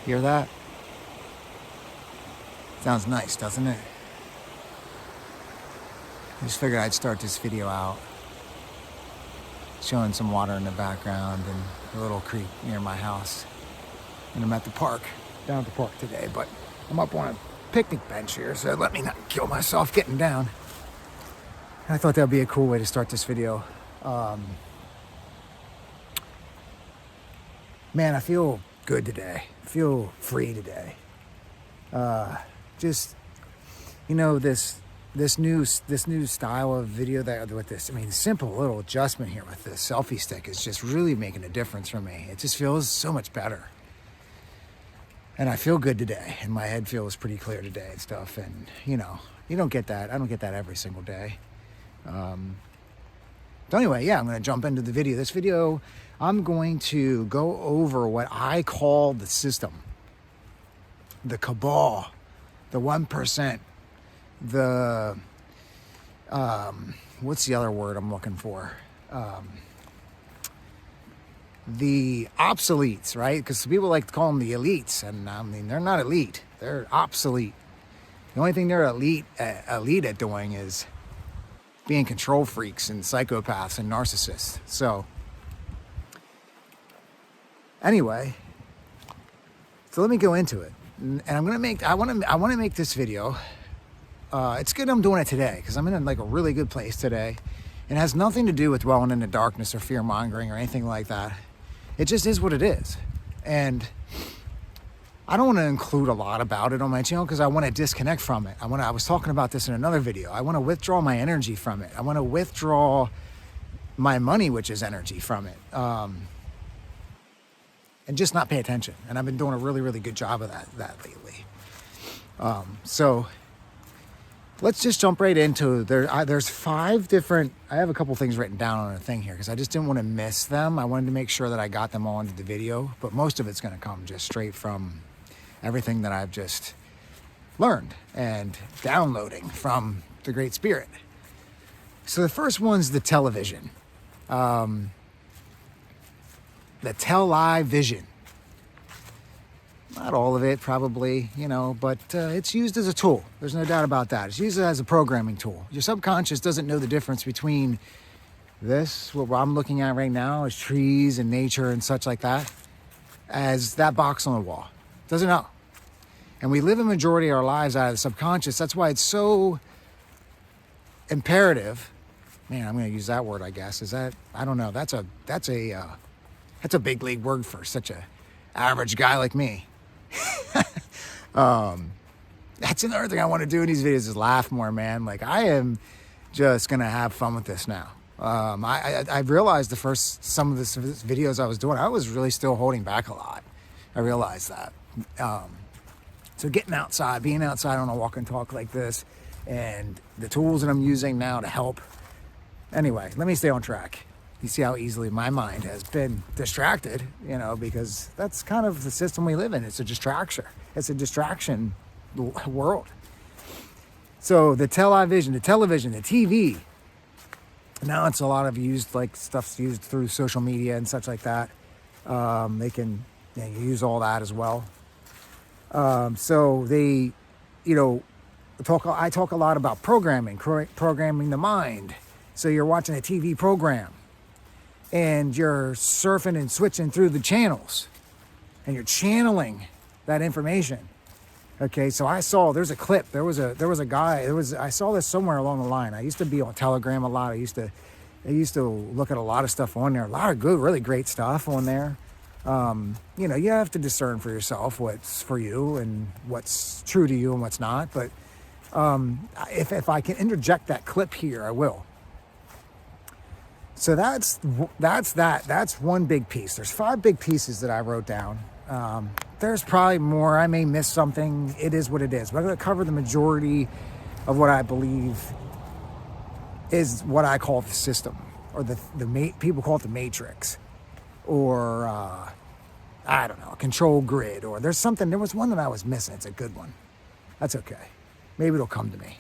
Hear that? Sounds nice, doesn't it? I just figured I'd start this video out showing some water in the background and a little creek near my house. And I'm at the park, down at the park today, but I'm up on a picnic bench here, so let me not kill myself getting down. I thought that would be a cool way to start this video. Man, I feel good today. I feel free today. Just, you know, this new style of video that with this, I mean, simple little adjustment here with this selfie stick is just really making a difference for me. It just feels so much better. And I feel good today, and my head feels pretty clear today and stuff. And, you know, you don't get that. I don't get that every single day. So anyway, yeah, I'm going to jump into the video. This video, I'm going to go over what I call the system, the cabal, the 1%, the, what's the other word I'm looking for? The obsoletes, right? Because people like to call them the elites, and I mean, they're not elite. They're obsolete. The only thing they're elite at doing is being control freaks and psychopaths and narcissists. So anyway, so let me go into it, and I'm gonna make. I want to make this video. It's good I'm doing it today because I'm in like a really good place today. It has nothing to do with dwelling in the darkness or fear mongering or anything like that. It just is what it is, and I don't want to include a lot about it on my channel because I want to disconnect from it. I was talking about this in another video. I want to withdraw my energy from it. I want to withdraw my money, which is energy, from it, and just not pay attention. And I've been doing a really, really good job of that lately. So let's just jump right into there's 5 different. I have a couple things written down on a thing here because I just didn't want to miss them. I wanted to make sure that I got them all into the video, but most of it's going to come just straight from everything that I've just learned and downloading from the Great Spirit. So the first one's the television, the television. Not all of it, probably, you know, but it's used as a tool. There's no doubt about that. It's used as a programming tool. Your subconscious doesn't know the difference between this, what I'm looking at right now, is trees and nature and such like that, as that box on the wall. Doesn't know. And we live a majority of our lives out of the subconscious. That's why it's so imperative. Man, I'm going to use that word, I guess. Is that, I don't know. That's a big league word for such a average guy like me. That's another thing I want to do in these videos is laugh more, man. Like, I am just going to have fun with this now. I realized some of this videos I was doing, I was really still holding back a lot. I realized that. So getting outside, being outside on a walk and talk like this, and the tools that I'm using now to help. Anyway, let me stay on track. You see how easily my mind has been distracted, you know, because that's kind of the system we live in. It's a distraction. It's a distraction world. So the television, the TV. Now it's a lot of used, like stuff's used through social media and such like that. They can use all that as well. So they, you know, I talk a lot about programming the mind. So you're watching a TV program and you're surfing and switching through the channels and you're channeling that information. Okay, so there's a clip. There was a guy. I saw this somewhere along the line. I used to be on Telegram a lot. I used to look at a lot of stuff on there. A lot of good, really great stuff on there. You know, you have to discern for yourself what's for you and what's true to you and what's not. But if I can interject that clip here, I will. So that's that. That's one big piece. There's 5 big pieces that I wrote down. There's probably more. I may miss something. It is what it is. But I'm going to cover the majority of what I believe is what I call the system, or people call it the matrix, or I don't know, control grid, or there was one that I was missing. It's a good one. That's okay. Maybe it'll come to me.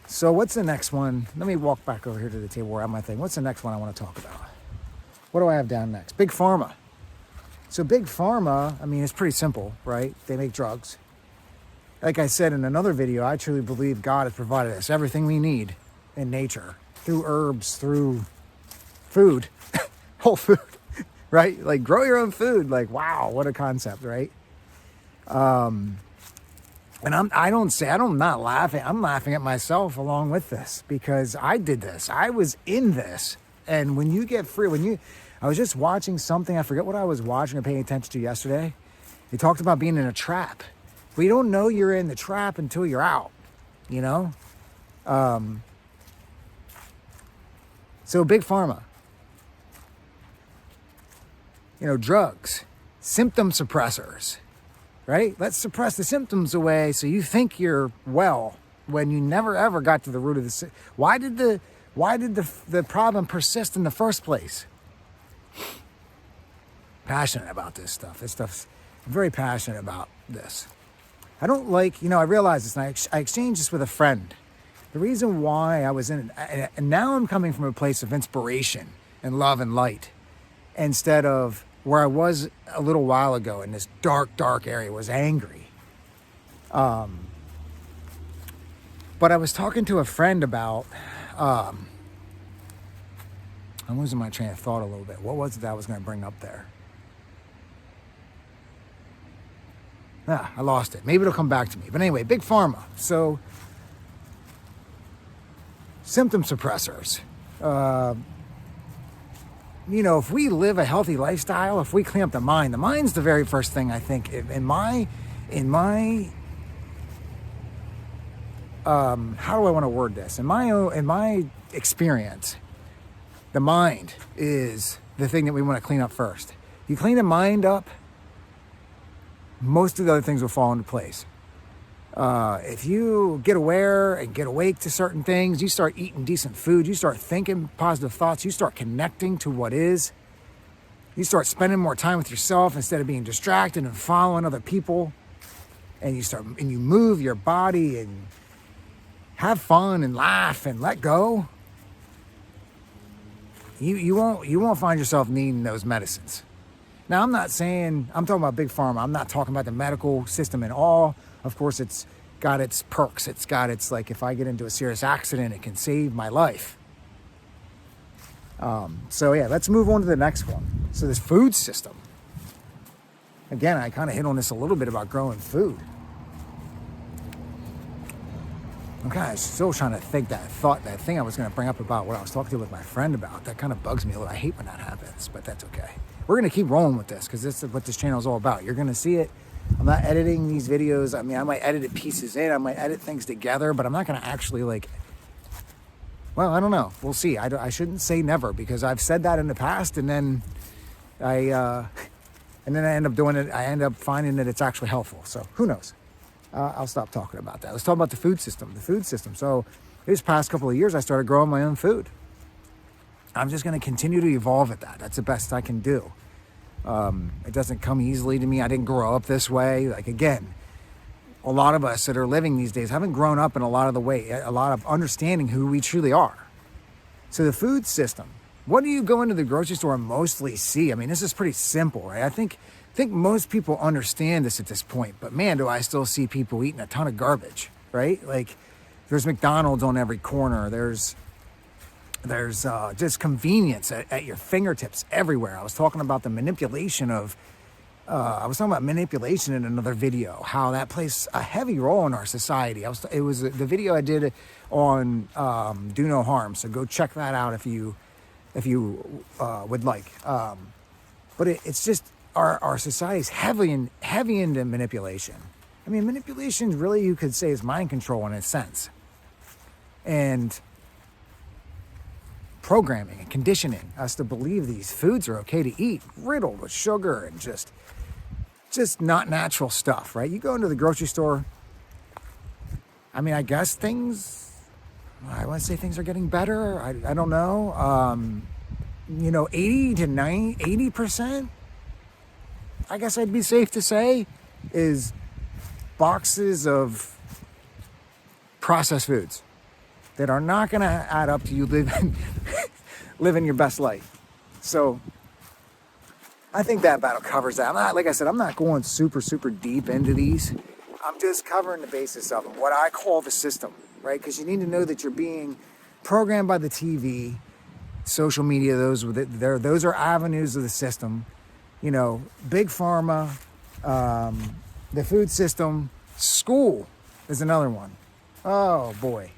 So what's the next one? Let me walk back over here to the table where I'm at my thing. What's the next one I want to talk about? What do I have down next? Big Pharma. So Big Pharma, I mean, it's pretty simple, right? They make drugs. Like I said in another video, I truly believe God has provided us everything we need in nature, through herbs, through food, whole food, right? Like grow your own food. Like, wow, what a concept, right? And I'm not laughing. I'm laughing at myself along with this, because I did this. I was in this. And when you get free, I was just watching something, I forget what I was watching or paying attention to yesterday. They talked about being in a trap. But you don't know you're in the trap until you're out, you know? So Big Pharma, drugs, symptom suppressors, right? Let's suppress the symptoms away so you think you're well when you never ever got to the root of the. Why did the problem persist in the first place? Passionate about this stuff. I'm very passionate about this. I don't like, I realized this, and I exchanged this with a friend. The reason why I was in it, and now I'm coming from a place of inspiration and love and light, instead of where I was a little while ago in this dark, dark area, was angry. But I was talking to a friend about, I'm losing my train of thought a little bit. What was it that I was going to bring up there? I lost it. Maybe it'll come back to me. But anyway, Big Pharma. So, symptom suppressors. If we live a healthy lifestyle, if we clean up the mind's the very first thing, I think. In my how do I want to word this? In my experience, the mind is the thing that we want to clean up first. You clean the mind up, most of the other things will fall into place. If you get aware and get awake to certain things, you start eating decent food, you start thinking positive thoughts, you start connecting to what is, you start spending more time with yourself instead of being distracted and following other people, and you move your body and have fun and laugh and let go, you won't find yourself needing those medicines. Now, I'm talking about Big Pharma. I'm not talking about the medical system at all. Of course, it's got its perks. It's like, if I get into a serious accident, it can save my life. Let's move on to the next one. So this food system. Again, I kind of hit on this a little bit about growing food. I'm kind of still trying to think that thing I was going to bring up about what I was talking with my friend about. That kind of bugs me a little. I hate when that happens, but that's okay. We're going to keep rolling with this, because this is what this channel is all about. You're going to see it. I'm not editing these videos. I mean, I might edit it pieces in. I might edit things together, but I'm not going to actually I don't know. We'll see. I shouldn't say never, because I've said that in the past, and then I end up doing it. I end up finding that it's actually helpful. So who knows? I'll stop talking about that. Let's talk about the food system. So this past couple of years, I started growing my own food. I'm just going to continue to evolve at that. That's the best I can do. It doesn't come easily to me. I didn't grow up this way. Like, again, a lot of us that are living these days haven't grown up in a lot of understanding who we truly are. So the food system, what do you go into the grocery store and mostly see? I mean, this is pretty simple, right? I think most people understand this at this point, but man, do I still see people eating a ton of garbage, right? Like, there's McDonald's on every corner. There's just convenience at your fingertips everywhere. I was talking about the manipulation in another video, how that plays a heavy role in our society. It was the video I did on Do No Harm, so go check that out if you would like. But it's just our society is heavy into manipulation. I mean, manipulation really, you could say, is mind control in a sense, and programming and conditioning us to believe these foods are okay to eat, riddled with sugar and just not natural stuff, right? You go into the grocery store, I mean, I guess I want to say things are getting better. I don't know. 80%, I guess I'd be safe to say, is boxes of processed foods that are not going to add up to you living your best life. So I think that about covers that. I'm not, like I said, I'm not going super, super deep into these. I'm just covering the basis of them, what I call the system, right? Because you need to know that you're being programmed by the TV, social media. Those are avenues of the system. You know, big pharma, the food system, school is another one. Oh boy.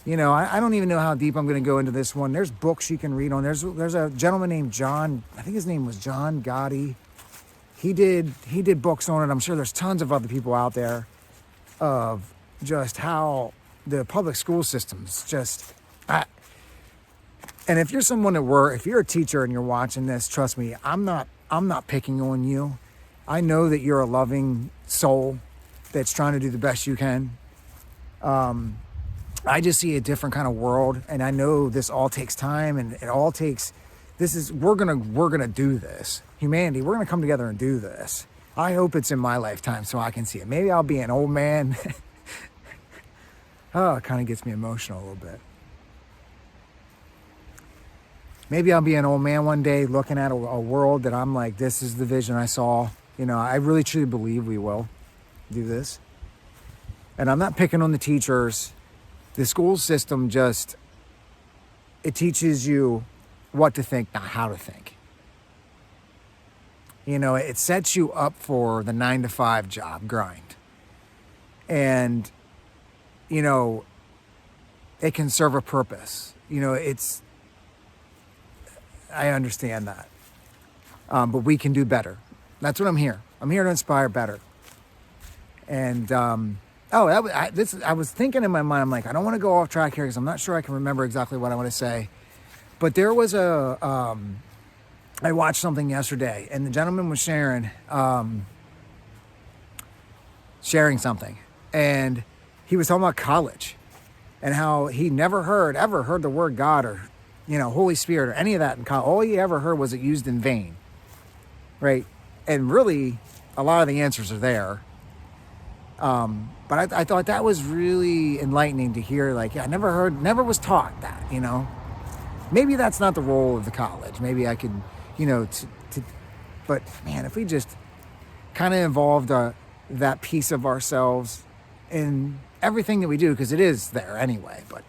You know, I don't even know how deep I'm going to go into this one. There's books you can read on. There's a gentleman named John, I think his name was John Gotti. He did books on it. I'm sure there's tons of other people out there of just how the public school systems just, and if you're someone if you're a teacher and you're watching this, trust me, I'm not picking on you. I know that you're a loving soul that's trying to do the best you can. I just see a different kind of world, and I know this all takes time, and it all takes, we're gonna do this. Humanity, we're gonna come together and do this. I hope it's in my lifetime so I can see it. Maybe I'll be an old man. Oh, it kind of gets me emotional a little bit. Maybe I'll be an old man one day looking at a world that I'm like, this is the vision I saw. You know, I really truly believe we will do this. And I'm not picking on the teachers. The school system it teaches you what to think, not how to think. You know, it sets you up for the 9-to-5 job grind. And, you know, it can serve a purpose. You know, I understand that. But we can do better. That's what I'm here. I'm here to inspire better. And, I was thinking in my mind, I'm like, I don't want to go off track here because I'm not sure I can remember exactly what I want to say. But there was I watched something yesterday, and the gentleman was sharing something. And he was talking about college and how he never ever heard the word God or, you know, Holy Spirit or any of that in college. All he ever heard was it used in vain, right? And really, a lot of the answers are there. But I thought that was really enlightening to hear. Like, yeah, never was taught that, you know. Maybe that's not the role of the college. Maybe I could, you know, but man, if we just kind of involved that piece of ourselves in everything that we do, because it is there anyway. But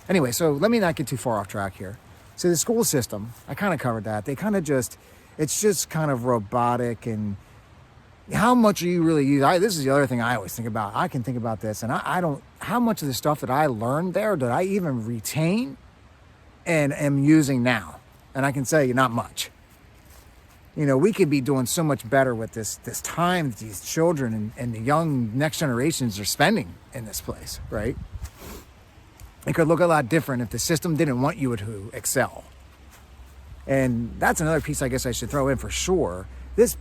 anyway, so let me not get too far off track here. So the school system, I kind of covered that. They kind of it's just kind of robotic, and how much are you really use? This is the other thing I always think about. I can think about this, and I don't, how much of the stuff that I learned there did I even retain and am using now? And I can say not much. You know, we could be doing so much better with this time that these children and the young next generations are spending in this place, right? It could look a lot different if the system didn't want you to excel. And that's another piece I guess I should throw in for sure. This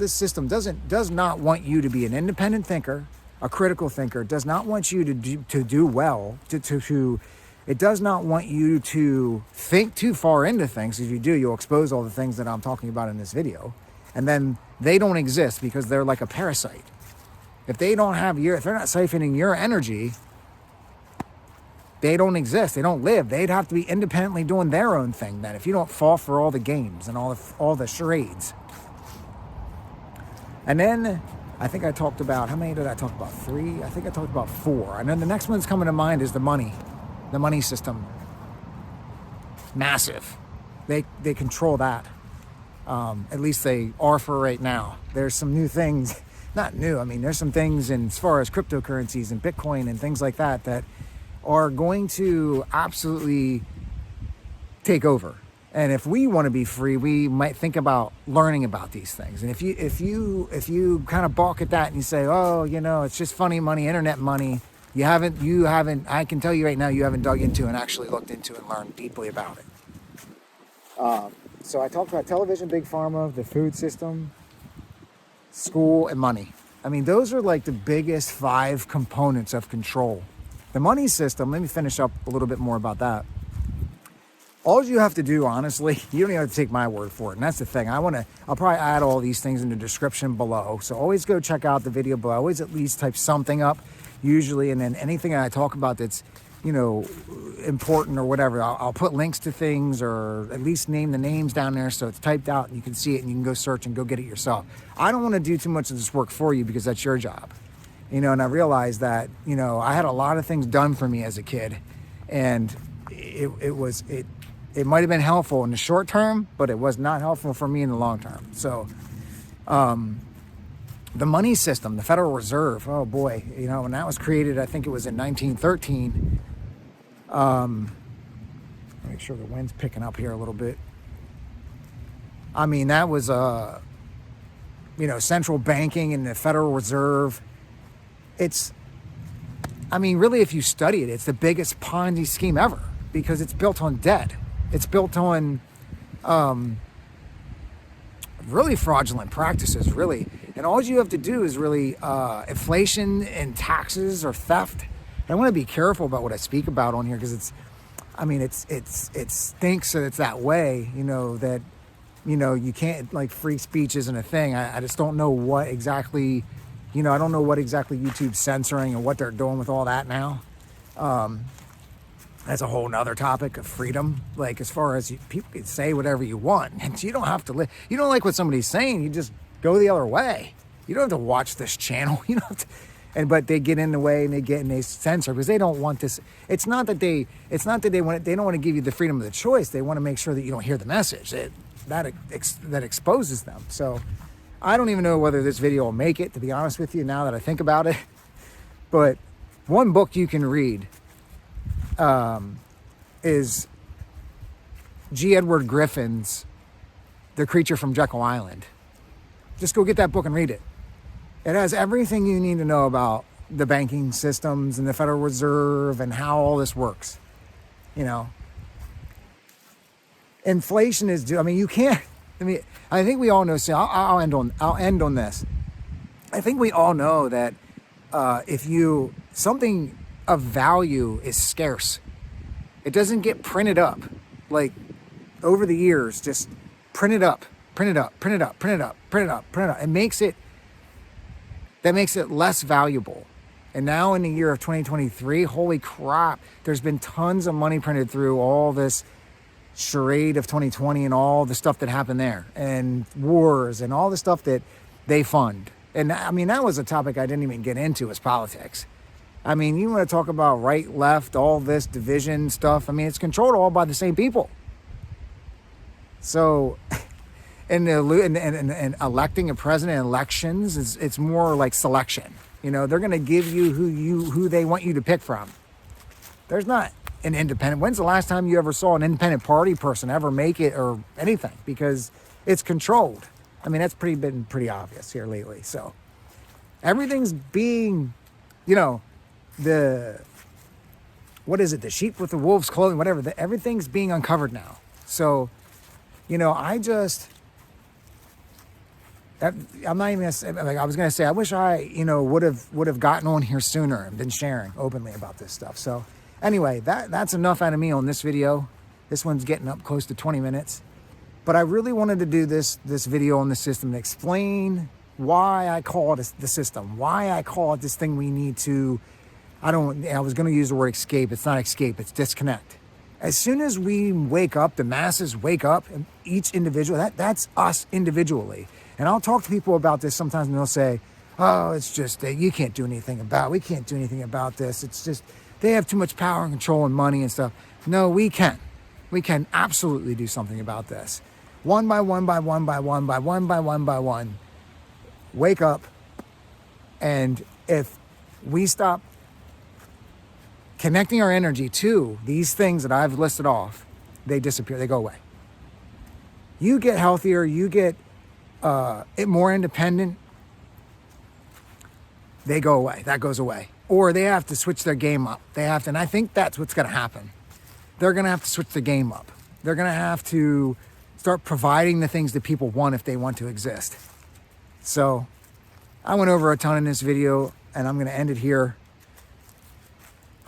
system does not want you to be an independent thinker, a critical thinker, does not want you to do well, it does not want you to think too far into things. If you do, you'll expose all the things that I'm talking about in this video. And then they don't exist because they're like a parasite. If they don't have if they're not siphoning your energy, they don't exist. They don't live. They'd have to be independently doing their own thing then, if you don't fall for all the games and all the charades. And then I think I talked about, how many did I talk about? 3? I think I talked about 4. And then the next one that's coming to mind is the money system. Massive. They control that. At least they are for right now. There's some new things, not new, I mean, there's some things as far as cryptocurrencies and Bitcoin and things like that are going to absolutely take over. And if we want to be free, we might think about learning about these things. And if you kind of balk at that and you say, oh, you know, it's just funny money, internet money, you haven't, I can tell you right now, you haven't dug into and actually looked into and learned deeply about it. So I talked about television, big pharma, the food system, school, and money. I mean, those are like the biggest 5 components of control. The money system, let me finish up a little bit more about that. All you have to do, honestly, you don't even have to take my word for it. And that's the thing. I'll probably add all these things in the description below. So always go check out the video below. Always at least type something up, usually. And then anything I talk about that's important or whatever, I'll put links to things, or at least name the names down there so it's typed out and you can see it and you can go search and go get it yourself. I don't want to do too much of this work for you because that's your job. And I realized that, I had a lot of things done for me as a kid, and it might have been helpful in the short term, but it was not helpful for me in the long term. So, the money system, the Federal Reserve, oh boy, when that was created, I think it was in 1913. Make sure the wind's picking up here a little bit. I mean, that was, central banking and the Federal Reserve. Really, if you study it, it's the biggest Ponzi scheme ever because it's built on debt. It's built on really fraudulent practices, really. And all you have to do is really inflation and taxes or theft. I want to be careful about what I speak about on here because it stinks that it's that way, that, you can't, like, free speech isn't a thing. I just don't know what exactly, I don't know what exactly YouTube's censoring and what they're doing with all that now. That's a whole nother topic of freedom. Like, as far as people can say whatever you want, and you don't have to you don't like what somebody's saying, you just go the other way. You don't have to watch this channel. You don't have to, but they get in the way and they censor because they don't want this. It's not that they don't want to give you the freedom of the choice. They want to make sure that you don't hear the message. That exposes them. So I don't even know whether this video will make it, to be honest with you, now that I think about it. But one book you can read is G. Edward Griffin's The Creature from Jekyll Island. Just go get that book and read it. It has everything you need to know about the banking systems and the Federal Reserve and how all this works. Inflation is you can't, I think we all know, so I'll end on this. I think we all know that something of value is scarce. It doesn't get printed up. Like, over the years, just print it up. That makes it less valuable. And now in the year of 2023, holy crap, there's been tons of money printed through all this charade of 2020 and all the stuff that happened there, and wars and all the stuff that they fund. And that was a topic I didn't even get into, was politics. You want to talk about right, left, all this division stuff. It's controlled all by the same people. So, and electing a president in elections it's more like selection. They're going to give you who they want you to pick from. There's not an independent. When's the last time you ever saw an independent party person ever make it or anything? Because it's controlled. That's been pretty obvious here lately. So everything's being, the sheep with the wolf's clothing, whatever. Everything's being uncovered now. So, I'm not even gonna say, I was gonna say, I wish I, would have gotten on here sooner and been sharing openly about this stuff. So anyway, that's enough out of me on this video. This one's getting up close to 20 minutes. But I really wanted to do this video on the system to explain why I call it the system, why I call it this thing we need to, I was going to use the word escape. It's not escape, it's disconnect. As soon as we wake up, the masses wake up, and each individual, that's us individually. And I'll talk to people about this sometimes, and they'll say, oh, it's just that we can't do anything about this. It's just, they have too much power and control and money and stuff. No, we can. We can absolutely do something about this. One by one. Wake up. And if we stop connecting our energy to these things that I've listed off, they disappear, they go away. You get healthier, you get more independent, they go away, that goes away. Or they have to switch their game up. And I think that's what's gonna happen. They're gonna have to switch the game up. They're gonna have to start providing the things that people want if they want to exist. So I went over a ton in this video, and I'm gonna end it here.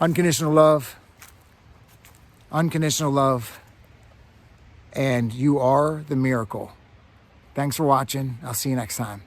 Unconditional love, and you are the miracle. Thanks for watching. I'll see you next time.